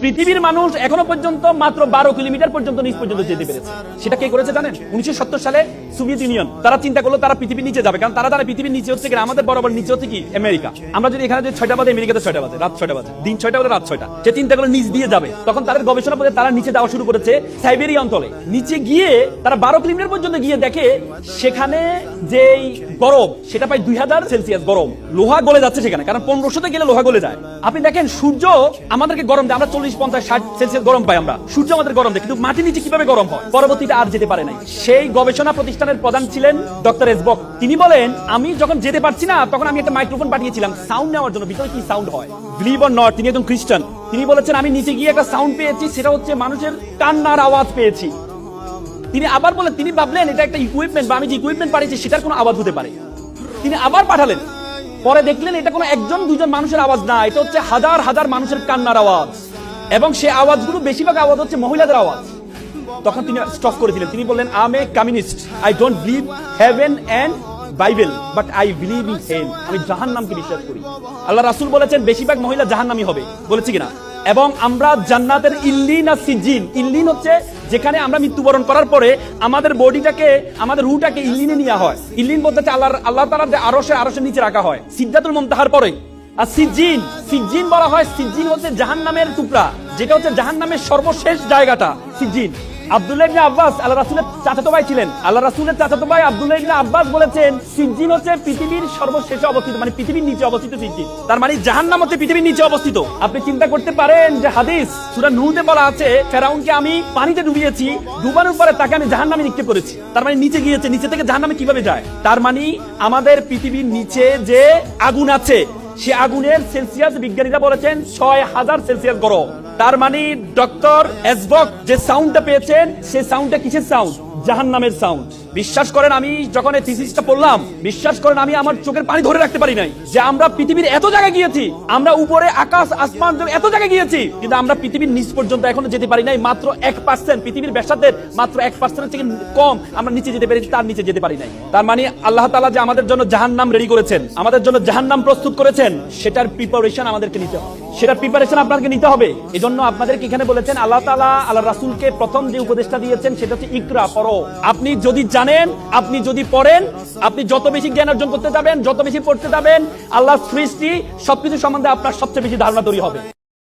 পৃথিবীর মানুষ এখনো পর্যন্ত মাত্র 12 কিলোমিটার পর্যন্ত নিচ পর্যন্ত যেতে পেরেছে। সেটা কে করেছে জানেন? 1970 সালে সোভিয়েত ইউনিয়ন। তারা চিন্তা করলো তারা পৃথিবীর নিচে যাবে, কারণ তারা পৃথিবীর নিচে হচ্ছে কি, আমাদের বরাবর নিচে হচ্ছে কি আমেরিকা। আমরা যদি এখানে 6টা বাজে, আমেরিকাতে 6টা বাজে, রাত 6টা বাজে, দিন 6টা বাজে, রাত 6টা। সে চিন্তা করলো নিচ দিয়ে যাবে। তখন তাদের গবেষণা করে তারা নিচে যাওয়া শুরু করেছে সাইবেরিয়া অঞ্চলে। নিচে গিয়ে তারা 12 কিলোমিটার পর্যন্ত গিয়ে দেখে সেখানে যেই গরম, সেটা প্রায় 2000 সেলসিয়াস গরম। লোহা গলে যাচ্ছে সেখানে, কারণ 1500তে গেলে লোহা গলে যায়। আপনি দেখেন সূর্য আমাদেরকে গরম দেয়, আমরা 40, 50, 60 সেলসিয়াস গরম পাই আমরা। সূর্য আমাদের গরম দেয়, কিন্তু মাটির নিচে কিভাবে গরম হয়? পরবর্তীতে আর যেতে পারে নাই। সেই গবেষণা প্রতিষ্ঠানের প্রধান ছিলেন ডক্টর এসবক। তিনি বলেন, আমি যখন যেতে পারছি না, তখন আমি একটা মাইক্রোফোন পাঠিয়েছিলাম সাউন্ড নেওয়ার জন্য, ভিতরে কি সাউন্ড হয়। বিলিভ অর নট, তিনি একজন খ্রিস্টান। তিনি বলেছেন, আমি নিচে গিয়ে একটা সাউন্ড পেয়েছি, সেটা হচ্ছে মানুষের কান্নার আওয়াজ পেয়েছি। তিনি আবার বলেন, তিনি ভাবলেন এটা একটা ইকুইপমেন্ট, বা আমি যে ইকুইপমেন্ট পাঠিয়েছি সেটার কোনো আওয়াজ হতে পারে। তিনি আবার পাঠালেন, পরে দেখলেন এটা কোনো একজন দুজন মানুষের আওয়াজ না, এটা হচ্ছে হাজার হাজার মানুষের কান্নার আওয়াজ, এবং সেই আওয়াজগুলো বেশিরভাগ আওয়াজ হচ্ছে মহিলাদের আওয়াজ। তখন তিনি স্টপ করেছিলেন। তিনি বললেন, I am a communist, I don't believe heaven and Bible, but I believe in hell. আমি জাহান্নামকে বিশ্বাস করি। আল্লাহ রাসূল বলেছেন বেশিরভাগ মহিলা জাহান্নামী হবে, বলেছি কিনা? এবং আমরা জান্নাতের ইল্লিন আর সিজ্জিন, ইল্লিন হচ্ছে যেখানে আমরা মৃত্যুবরণ করার পরে আমাদের বডিটাকে, আমাদের রূহটাকে ইল্লিনে নেওয়া হয়। ইল্লিন বলতে আল্লাহ তাআলার যে আরশের নিচে রাখা হয় সিদরাতুল মুনতাহার পরে। আর সিজ্জিন, সিজ্জিন বলা হয়, সিজ্জিন হচ্ছে জাহান্নামের টুকরা, যেটা হচ্ছে জাহান্নামের সর্বশেষ জায়গাটা সিজ্জিন। আব্দুল্লাহ ইবনে আব্বাস আল্লাহ রাসূলের চাচাতো ভাই ছিলেন। আল্লাহ রাসূলের চাচাতো ভাই আব্দুল্লাহ ইবনে আব্বাস বলেছেন, সিজ্জিন হচ্ছে পৃথিবীর সর্বশেষে অবস্থিত, মানে পৃথিবীর নিচে অবস্থিত সিজ্জিন। তার মানে জাহান্নাম হচ্ছে পৃথিবীর নিচে অবস্থিত। আপনি চিন্তা করতে পারেন যে হাদিস সূরা নূহতে বলা আছে, ফেরাউনকে আমি পানিতে ডুবিয়েছি, ডুবানোর পরে তাকে আমি জাহান্নামে নিক্ষেপ করেছি। তার মানে নিচে গিয়েছে, নিচে থেকে জাহান্নামে কিভাবে যায়? তার মানে আমাদের পৃথিবীর নিচে যে আগুন আছে, সে আগুনের সেলসিয়াস বিজ্ঞানীরা বলেছেন 6000 সেলসিয়াস গরম। তার মানে ডক্টর এসবক যে সাউন্ডটা পেয়েছেন, সেই সাউন্ডটা কিসের সাউন্ড? জাহান্নামের সাউন্ড। বিশ্বাস করেন, আমি যখন এই থিসিসটা পড়লাম, বিশ্বাস করেন আমি আমার চোখের পানি ধরে রাখতে পারি নাই, যে আমরা পৃথিবীর এত জায়গায় গিয়েছি, আমরা উপরে আকাশ আসমান এত জায়গায় গিয়েছি, কিন্তু আমরা পৃথিবীর নিচ পর্যন্ত এখনো যেতে পারি নাই। মাত্র 1%, পৃথিবীর ব্যাসার্ধের মাত্র 1% থেকে কম আমরা নিচে যেতে পেরেছি, তার নিচে যেতে পারি নাই। তার মানে আল্লাহ তাআলা যে আমাদের জন্য জাহান্নাম রেডি করেছেন, আমাদের জন্য জাহান্নাম প্রস্তুত করেছেন, সেটার প্রিপারেশন আমাদেরকে নিতে হবে, সেটার প্রিপারেশন আপনাকে নিতে হবে। এজন্য আপনাদেরকে এখানে বলেছেন আল্লাহ তাআলা আল্লাহ রাসূলকে প্রথম যে উপদেশটা দিয়েছেন সেটা হচ্ছে ইকরা, পড়ো। আপনি যদি জানেন, আপনি যদি পড়েন, আপনি যত বেশি জ্ঞান অর্জন করতে যাবেন, যত বেশি পড়তে যাবেন, আল্লাহর সৃষ্টি সবকিছু সম্বন্ধে আপনার সবচেয়ে বেশি ধারণা তৈরি হবে।